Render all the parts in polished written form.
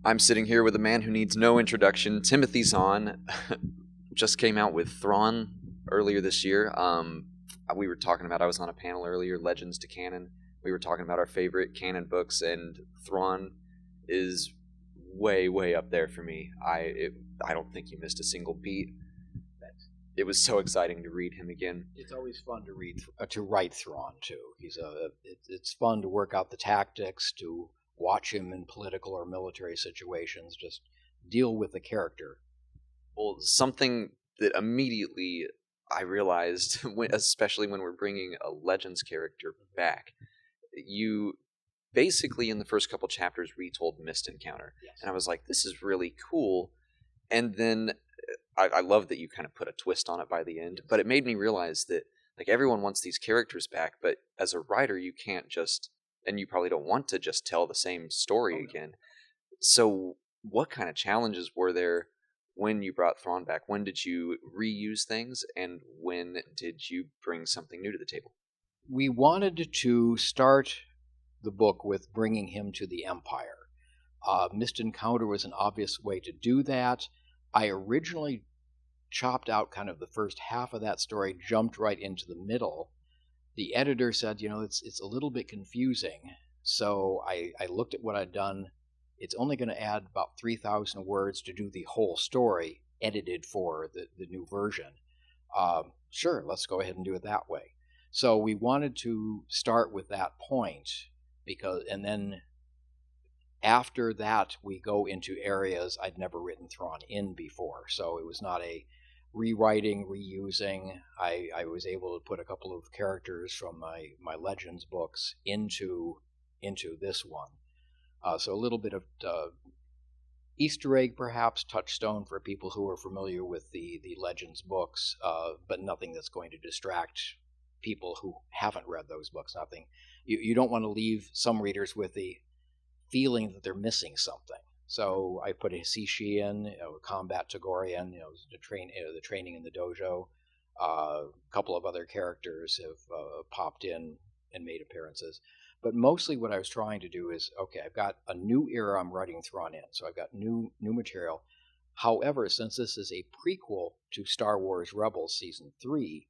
I'm sitting here with a man who needs no introduction, Timothy Zahn. Just came out with Thrawn earlier this year. We were talking about, I was on a panel earlier, Legends to Canon. We were talking about our favorite canon books, and Thrawn is way, way up there for me. I don't think you missed a single beat. It was so exciting to read him again. It's always fun to write Thrawn too. It's fun to work out the tactics, to watch him in political or military situations, just deal with the character. Well, something that immediately I realized, especially when we're bringing a Legends character back, you basically in the first couple chapters retold Mist Encounter. Yes. And I was like, this is really cool. And then I love that you kind of put a twist on it by the end, but it made me realize that like everyone wants these characters back, but as a writer you can't just, and you probably don't want to just tell the same story again. So what kind of challenges were there when you brought Thrawn back? When did you reuse things, and when did you bring something new to the table? We wanted to start the book with bringing him to the Empire. Mist Encounter was an obvious way to do that. I originally chopped out kind of the first half of that story, jumped right into the middle. The editor said, it's a little bit confusing. So I looked at what I'd done. It's only going to add about 3,000 words to do the whole story, edited for the new version. Sure, let's go ahead and do it that way. So we wanted to start with that point, and then after that we go into areas I'd never written Thrawn in before. So it was not a rewriting, reusing. I was able to put a couple of characters from my Legends books into this one. So a little bit of Easter egg, perhaps, touchstone for people who are familiar with the Legends books, but nothing that's going to distract people who haven't read those books. Nothing. You don't want to leave some readers with the feeling that they're missing something. So I put a Sishi in, combat Togorian, the training in the dojo. A couple of other characters have popped in and made appearances. But mostly what I was trying to do is, okay, I've got a new era I'm writing Thrawn in, so I've got new material. However, since this is a prequel to Star Wars Rebels Season 3,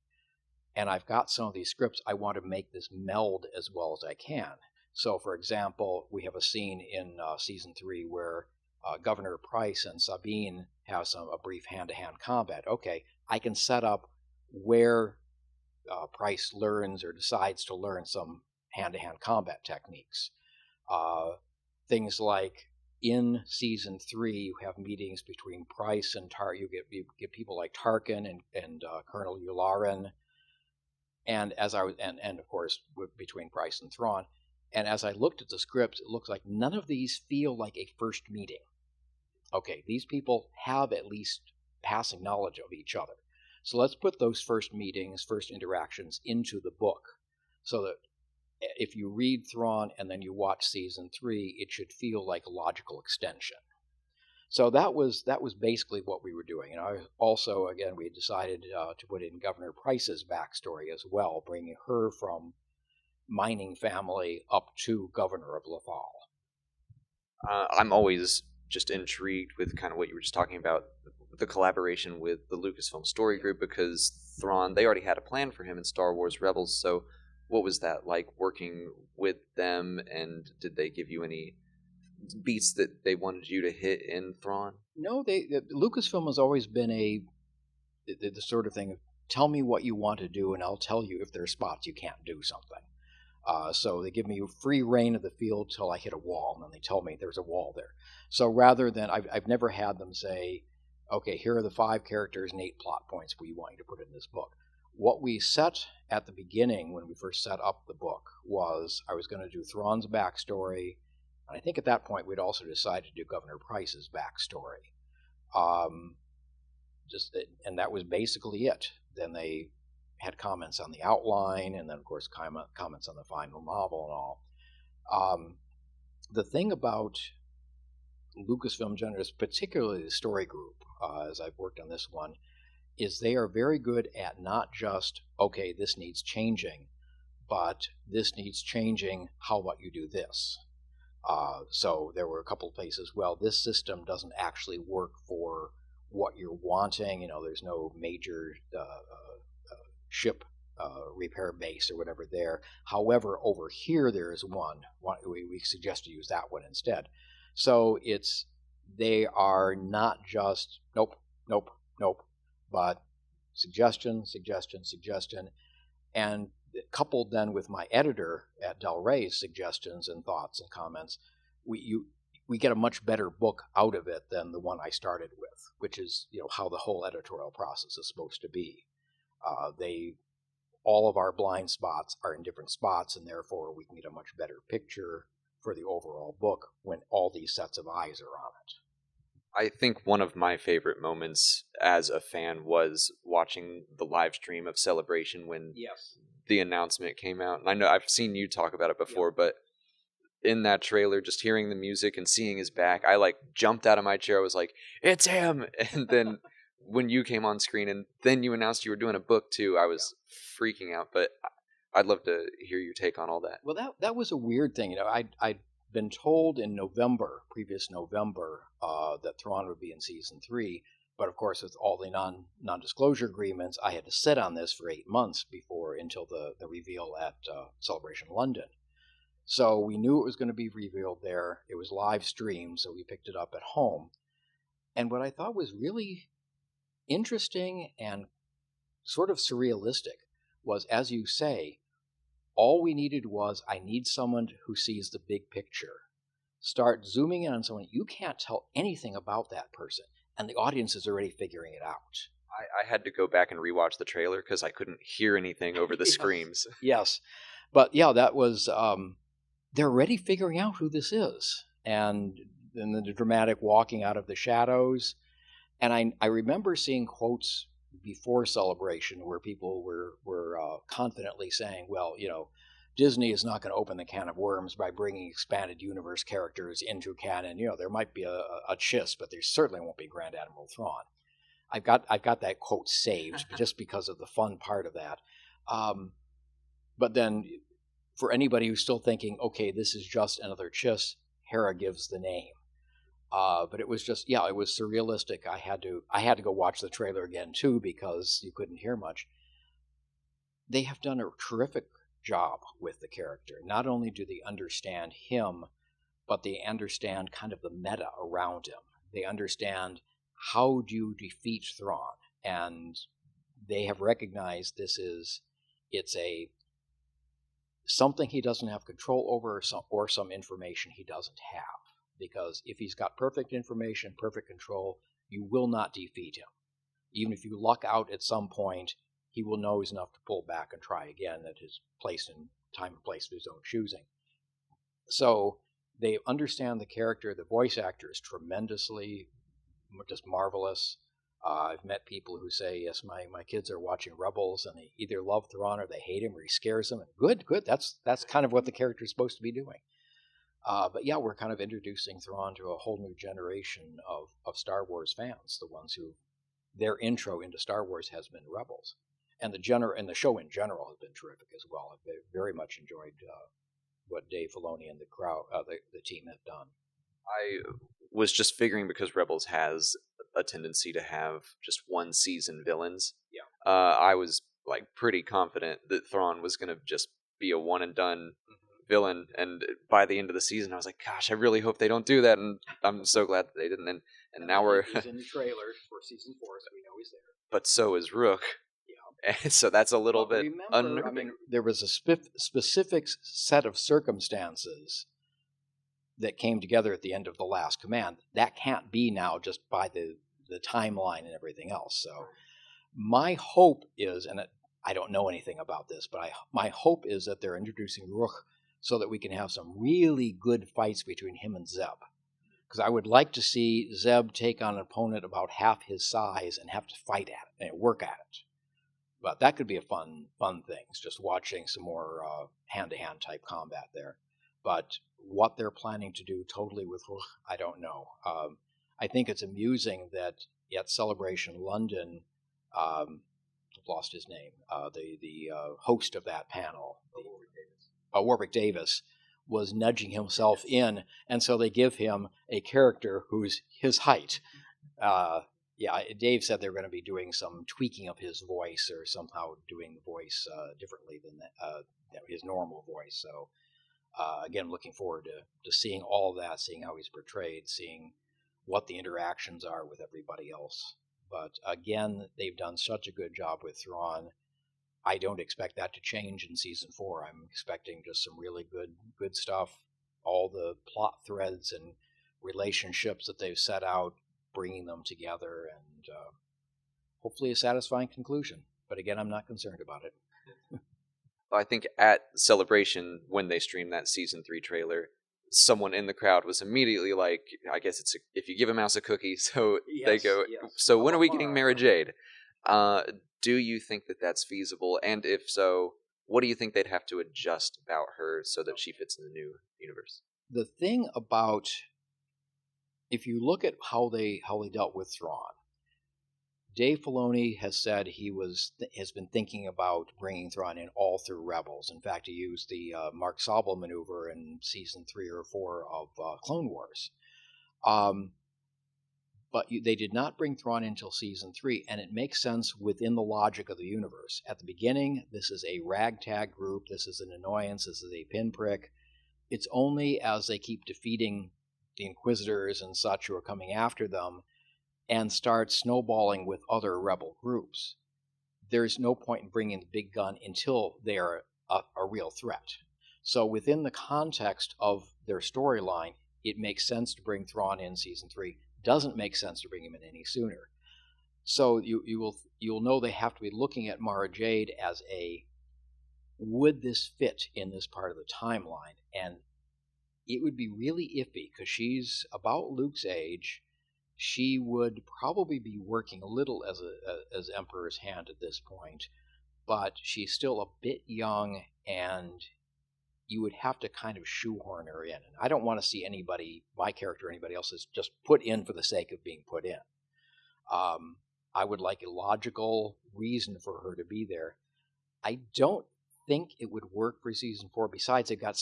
and I've got some of these scripts, I want to make this meld as well as I can. So, for example, we have a scene in Season 3 where Governor Price and Sabine have a brief hand-to-hand combat. Okay, I can set up where Price learns or decides to learn some hand-to-hand combat techniques. Things like in Season 3, you have meetings between Price and you get people like Tarkin and Colonel Yularen, and of course between Price and Thrawn. And as I looked at the scripts, it looks like none of these feel like a first meeting. Okay, these people have at least passing knowledge of each other. So let's put those first meetings, first interactions into the book, so that if you read Thrawn and then you watch Season 3, it should feel like a logical extension. So that was basically what we were doing. And I also, again, we decided to put in Governor Price's backstory as well, bringing her from mining family up to Governor of Lothal. I'm always just intrigued with kind of what you were just talking about, the collaboration with the Lucasfilm story group, because Thrawn, they already had a plan for him in Star Wars Rebels, so what was that like working with them, and did they give you any beats that they wanted you to hit in Thrawn? No, Lucasfilm has always been the sort of thing of, tell me what you want to do and I'll tell you if there are spots you can't do something. So they give me free reign of the field till I hit a wall, and then they tell me there's a wall there. So rather than, I've never had them say, okay, here are the 5 characters and 8 plot points we want you to put in this book. What we set at the beginning when we first set up the book was I was going to do Thrawn's backstory, and I think at that point we'd also decided to do Governor Price's backstory. And that was basically it. Then they had comments on the outline, and then of course comments on the final novel and all. The thing about Lucasfilm Generous, particularly the story group, as I've worked on this one, is they are very good at not just, okay, this needs changing, but this needs changing, how about you do this? So there were a couple of places, well, this system doesn't actually work for what you're wanting. There's no major ship repair base or whatever there. However, over here there is one. We suggest you use that one instead. So they are not just nope, nope, nope, but suggestion, suggestion, suggestion, and coupled then with my editor at Del Rey's suggestions and thoughts and comments, we get a much better book out of it than the one I started with, which is how the whole editorial process is supposed to be. All of our blind spots are in different spots, and therefore we can get a much better picture for the overall book when all these sets of eyes are on it. I think one of my favorite moments as a fan was watching the live stream of Celebration when the announcement came out. And I know I've seen you talk about it before, but in that trailer, just hearing the music and seeing his back, I jumped out of my chair. I was like, it's him! And then when you came on screen and then you announced you were doing a book too, I was freaking out. But I'd love to hear your take on all that. Well, that was a weird thing. I'd been told in previous November, that Thrawn would be in season 3. But of course, with all the non-disclosure agreements, I had to sit on this for 8 months until the reveal at Celebration London. So we knew it was going to be revealed there. It was live streamed, so we picked it up at home. And what I thought was really interesting and sort of surrealistic was, as you say, all we needed was, I need someone who sees the big picture. Start zooming in on someone. You can't tell anything about that person, and the audience is already figuring it out. I had to go back and rewatch the trailer because I couldn't hear anything over the screams. Yes. But yeah, that was, they're already figuring out who this is. And then the dramatic walking out of the shadows. And I remember seeing quotes before Celebration where people were confidently saying, well, Disney is not going to open the can of worms by bringing expanded universe characters into canon. There might be a Chiss, but there certainly won't be Grand Admiral Thrawn. I've got that quote saved just because of the fun part of that. But then, for anybody who's still thinking, okay, this is just another Chiss, Hera gives the name. But it was just, it was surrealistic. I had to go watch the trailer again too because you couldn't hear much. They have done a terrific job with the character. Not only do they understand him, but they understand kind of the meta around him. They understand how do you defeat Thrawn, and they have recognized it's something he doesn't have control over, or some information he doesn't have. Because if he's got perfect information, perfect control, you will not defeat him. Even if you luck out at some point, he will know he's enough to pull back and try again at his time and place of his own choosing. So they understand the character. The voice actor is tremendously, just marvelous. I've met people who say, yes, my kids are watching Rebels, and they either love Thrawn or they hate him or he scares them. And good. That's kind of what the character is supposed to be doing. But yeah, we're kind of introducing Thrawn to a whole new generation of Star Wars fans, the ones who their intro into Star Wars has been Rebels. And the show in general has been terrific as well. I've very much enjoyed what Dave Filoni and the team have done. I was just figuring, because Rebels has a tendency to have just one season villains. Yeah. I was pretty confident that Thrawn was going to just be a one and done villain, and by the end of the season I was like, gosh, I really hope they don't do that, and I'm so glad that they didn't. And now he's in the trailer for season 4, so we know he's there. But so is Rook. And so that's a little bit unnerving. There was a specific set of circumstances that came together at the end of The Last Command. That can't be now just by the timeline and everything else. So my hope is, and I don't know anything about this, but my hope is that they're introducing Rook so that we can have some really good fights between him and Zeb. Because I would like to see Zeb take on an opponent about half his size and have to fight at it and work at it. But that could be a fun thing, just watching some more hand-to-hand type combat there. But what they're planning to do totally with Rook, I don't know. I think it's amusing that at Celebration London, I've lost his name, the host of that panel, Warwick Davis, was nudging himself in, and so they give him a character who's his height. Dave said they're going to be doing some tweaking of his voice or somehow doing the voice differently than his normal voice. So, again, looking forward to seeing all that, seeing how he's portrayed, seeing what the interactions are with everybody else. But again, they've done such a good job with Thrawn. I don't expect that to change in season 4. I'm expecting just some really good stuff. All the plot threads and relationships that they've set out, bringing them together, and hopefully a satisfying conclusion. But again, I'm not concerned about it. I think at Celebration, when they streamed that season 3 trailer, someone in the crowd was immediately like, I guess it's if you give a mouse a cookie, so they go, so when are we getting Mara Jade? Do you think that that's feasible? And if so, what do you think they'd have to adjust about her so that she fits in the new universe? The thing about, if you look at how they dealt with Thrawn, Dave Filoni has said he has been thinking about bringing Thrawn in all through Rebels. In fact, he used the Mark Sobel maneuver in season 3 or 4 of Clone Wars. But they did not bring Thrawn until season 3, and it makes sense within the logic of the universe. At the beginning, this is a ragtag group. This is an annoyance. This is a pinprick. It's only as they keep defeating the Inquisitors and such who are coming after them and start snowballing with other rebel groups, there's no point in bringing the big gun until they are a real threat. So within the context of their storyline, it makes sense to bring Thrawn in season 3. Doesn't make sense to bring him in any sooner. So you'll know they have to be looking at Mara Jade as would this fit in this part of the timeline? And it would be really iffy because she's about Luke's age. She would probably be working a little as Emperor's hand at this point, but she's still a bit young, and you would have to kind of shoehorn her in. And I don't want to see anybody, my character or anybody else's, just put in for the sake of being put in. I would like a logical reason for her to be there. I don't think it would work for season 4. Besides, they've got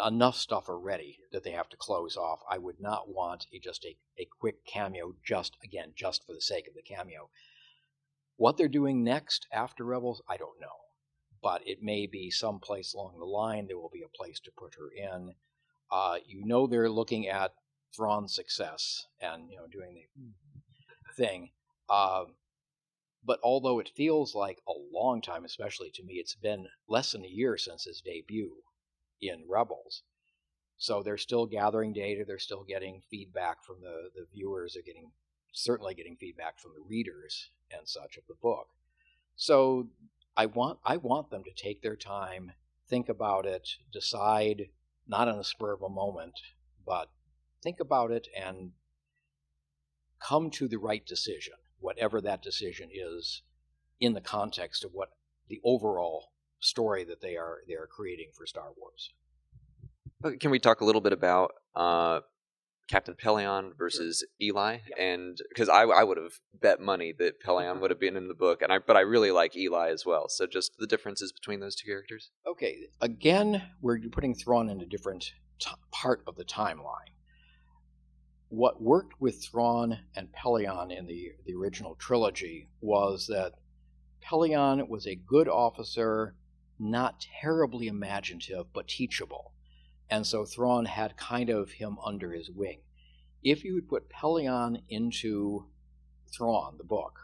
enough stuff already that they have to close off. I would not want just a quick cameo, just for the sake of the cameo. What they're doing next after Rebels, I don't know. But it may be someplace along the line. There will be a place to put her in. They're looking at Thrawn's success and doing the thing. But although it feels like a long time, especially to me, it's been less than a year since his debut in Rebels. So they're still gathering data. They're still getting feedback from the viewers. They're certainly getting feedback from the readers and such of the book. So I want them to take their time, think about it, decide, not on the spur of a moment, but think about it and come to the right decision, whatever that decision is, in the context of what the overall story that they are creating for Star Wars. Can we talk a little bit about Captain Pelion versus Eli? Yeah. And because I would have bet money that Pelion would have been in the book, but I really like Eli as well. So just the differences between those two characters. Okay, again, we're putting Thrawn in a different part of the timeline. What worked with Thrawn and Pelion in the original trilogy was that Pelion was a good officer, not terribly imaginative, but teachable. And so Thrawn had kind of him under his wing. If you would put Pelion into Thrawn, the book,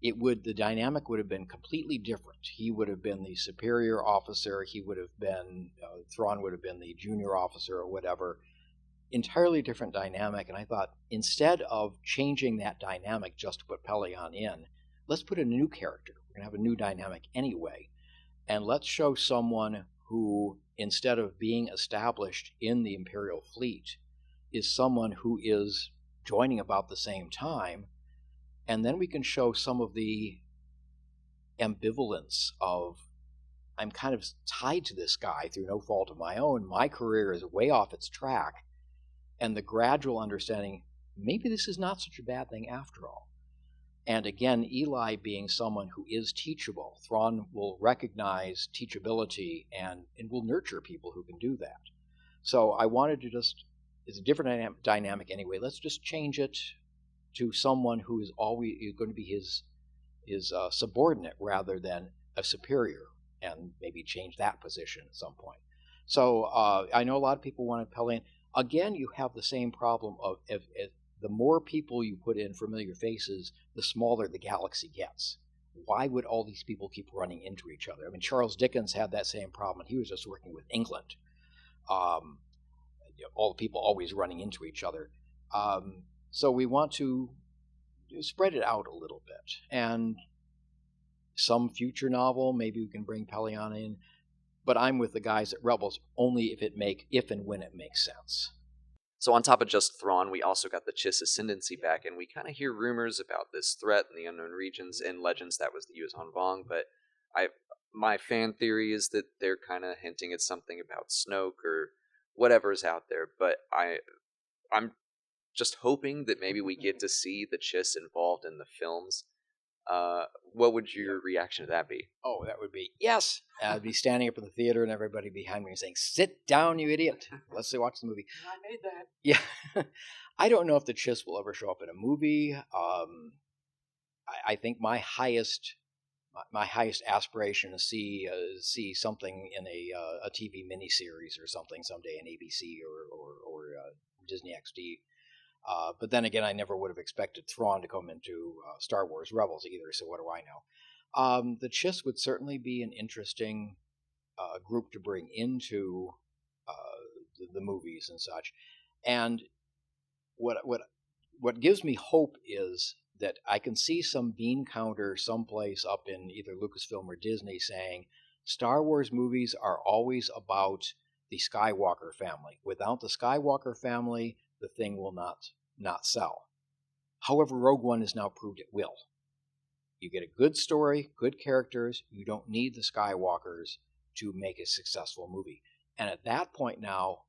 the dynamic would have been completely different. He would have been the superior officer. He would have been, Thrawn would have been the junior officer or whatever. Entirely different dynamic. And I thought, instead of changing that dynamic just to put Pelion in, let's put in a new character. We're going to have a new dynamic anyway. And let's show someone who, instead of being established in the Imperial fleet, is someone who is joining about the same time. And then we can show some of the ambivalence of, I'm kind of tied to this guy through no fault of my own. My career is way off its track. And the gradual understanding, maybe this is not such a bad thing after all. And again, Eli being someone who is teachable, Thrawn will recognize teachability and will nurture people who can do that. So I wanted to it's a different dynamic anyway. Let's just change it to someone who is always going to be his subordinate rather than a superior, and maybe change that position at some point. So I know a lot of people want to Pelion. Again, you have the same problem of if the more people you put in familiar faces, the smaller the galaxy gets. Why would all these people keep running into each other? I mean, Charles Dickens had that same problem, and he was just working with England. All the people always running into each other. So we want to spread it out a little bit. And some future novel, maybe we can bring Pelion in. But I'm with the guys at Rebels only if and when it makes sense. So on top of just Thrawn, we also got the Chiss Ascendancy back, and we kind of hear rumors about this threat in the unknown regions. In Legends, that was the Yuuzhan Vong, but my fan theory is that they're kind of hinting at something about Snoke or whatever's out there. But I'm just hoping that maybe we get to see the Chiss involved in the films. What would your reaction to that be? Oh, that would be, yes! I'd be standing up in the theater and everybody behind me saying, "Sit down, you idiot! Let's watch the movie." I made that. Yeah. I don't know if the Chiss will ever show up in a movie. I think my highest aspiration is see something in a TV miniseries or something someday in ABC or Disney XD. But then again, I never would have expected Thrawn to come into Star Wars Rebels either, so what do I know? The Chiss would certainly be an interesting group to bring into the movies and such. And what gives me hope is that I can see some bean counter someplace up in either Lucasfilm or Disney saying Star Wars movies are always about the Skywalker family. Without the Skywalker family, the thing will not sell. However, Rogue One has now proved it will. You get a good story, good characters. You don't need the Skywalkers to make a successful movie. And at that point now,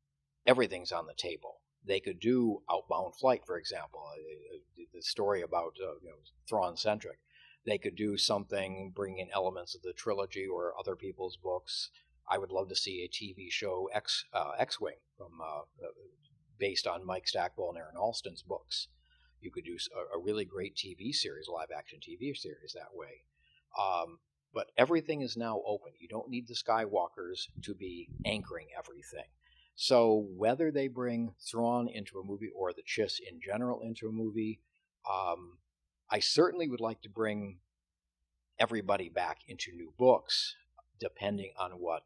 everything's on the table. They could do Outbound Flight, for example, the story about Thrawn-centric. They could do something, bring in elements of the trilogy or other people's books. I would love to see a TV show, X-Wing, from based on Mike Stackpole and Aaron Alston's books. You could do a really great TV series, live-action TV series that way. But everything is now open. You don't need the Skywalkers to be anchoring everything. So whether they bring Thrawn into a movie or the Chiss in general into a movie, I certainly would like to bring everybody back into new books, depending on what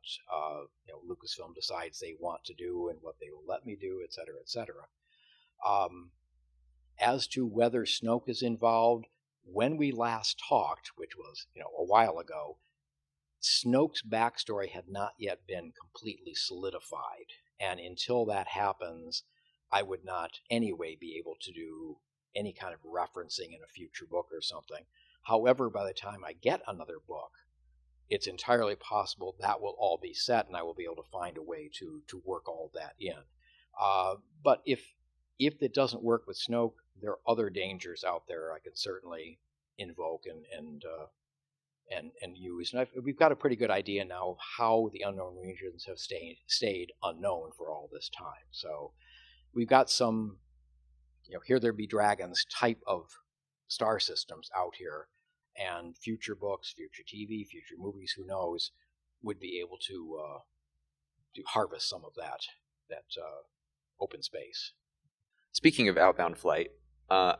Lucasfilm decides they want to do and what they will let me do, et cetera, et cetera. As to whether Snoke is involved, when we last talked, which was a while ago, Snoke's backstory had not yet been completely solidified, and until that happens, I would not anyway be able to do any kind of referencing in a future book or something. However, by the time I get another book, it's entirely possible that will all be set, and I will be able to find a way to work all that in. But if it doesn't work with Snoke, there are other dangers out there I could certainly invoke and use. And we've got a pretty good idea now of how the unknown regions have stayed unknown for all this time. So we've got some, Here There Be Dragons type of star systems out here, and future books, future TV, future movies, who knows, would be able to harvest some of that open space. Speaking of Outbound Flight,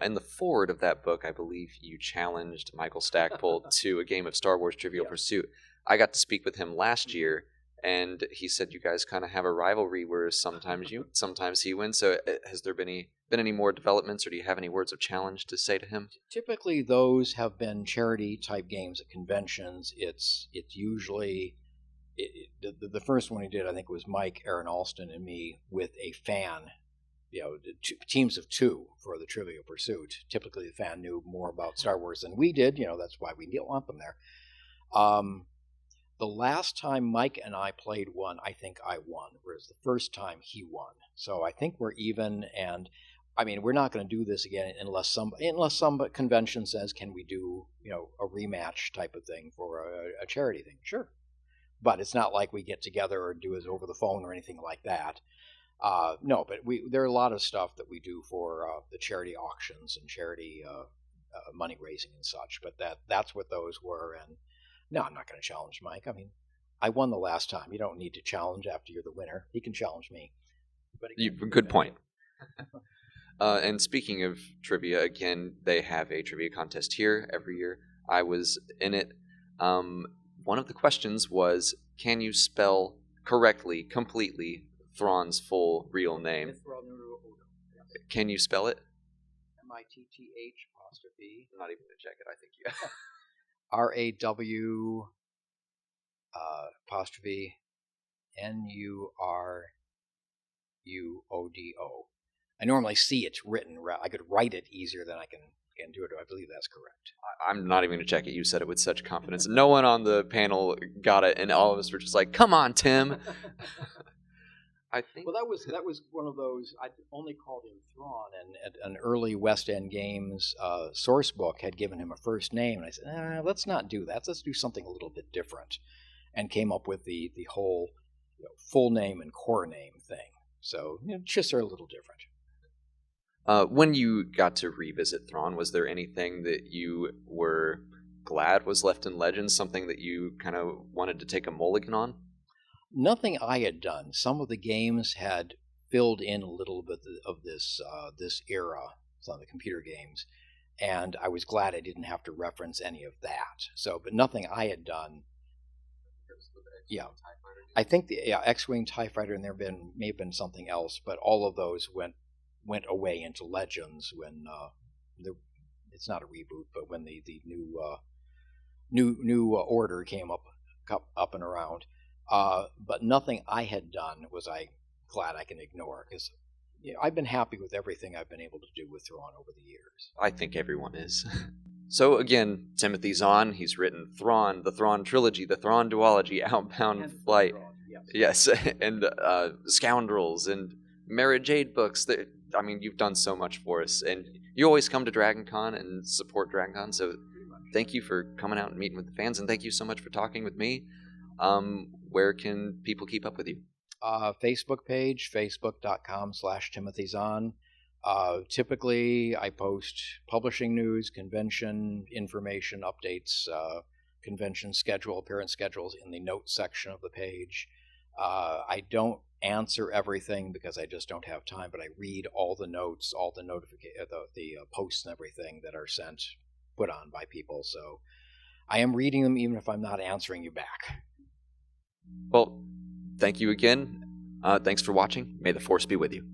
in the foreword of that book, I believe you challenged Michael Stackpole to a game of Star Wars Trivial Pursuit. I got to speak with him last year, and he said you guys kind of have a rivalry where sometimes you, sometimes he wins. So has there been any more developments, or do you have any words of challenge to say to him? Typically, those have been charity-type games at conventions. It's usually... the first one he did, I think, was Mike, Aaron Alston, and me with a fan. Teams of two for the Trivial Pursuit. Typically, the fan knew more about Star Wars than we did. That's why we didn't want them there. The last time Mike and I played one, I think I won, whereas the first time he won. So I think we're even, and I mean, we're not going to do this again unless some convention says, can we do, a rematch type of thing for a charity thing? Sure. But it's not like we get together or do it over the phone or anything like that. No, but there are a lot of stuff that we do for the charity auctions and charity money raising and such. But that's what those were. And no, I'm not going to challenge Mike. I mean, I won the last time. You don't need to challenge after you're the winner. He can challenge me. But again, good point. And speaking of trivia, again, they have a trivia contest here every year. I was in it. One of the questions was, can you spell correctly, completely, Thrawn's full real name? Can you spell it? Mitth apostrophe. I'm not even going to check it. I think you. RAW apostrophe NURUODO. I normally see it's written. I could write it easier than I can do it. I believe that's correct. I'm not even going to check it. You said it with such confidence. No one on the panel got it, and all of us were just like, "Come on, Tim." I think. Well, that was one of those. I only called him Thrawn, and an early West End Games source book had given him a first name, and I said, "Let's not do that. Let's do something a little bit different," and came up with the whole full name and core name thing. So Chiss are a little different. When you got to revisit Thrawn, was there anything that you were glad was left in Legends, something that you kind of wanted to take a mulligan on? Nothing I had done. Some of the games had filled in a little bit of this era, some of the computer games, and I was glad I didn't have to reference any of that. So, but nothing I had done. Yeah, I think the X-Wing TIE Fighter, and may have been something else, but all of those went away into Legends when it's not a reboot, but when the new order came up and around. But nothing I had done was I glad I can ignore, because I've been happy with everything I've been able to do with Thrawn over the years. I think everyone is. So again, Timothy Zahn, he's written Thrawn, the Thrawn trilogy, the Thrawn duology, Outbound Flight, yes, and Scoundrels, and Mara Jade books. I mean, you've done so much for us, and you always come to DragonCon and support DragonCon, so thank you for coming out and meeting with the fans, and thank you so much for talking with me. Where can people keep up with you? Facebook page, facebook.com/Timothy Zahn. Typically, I post publishing news, convention information, updates, convention schedule, appearance schedules in the notes section of the page. I don't answer everything because I just don't have time, but I read all the notes, all the the posts and everything that are put on by people. So I am reading them even if I'm not answering you back. Well, thank you again. Thanks for watching. May the Force be with you.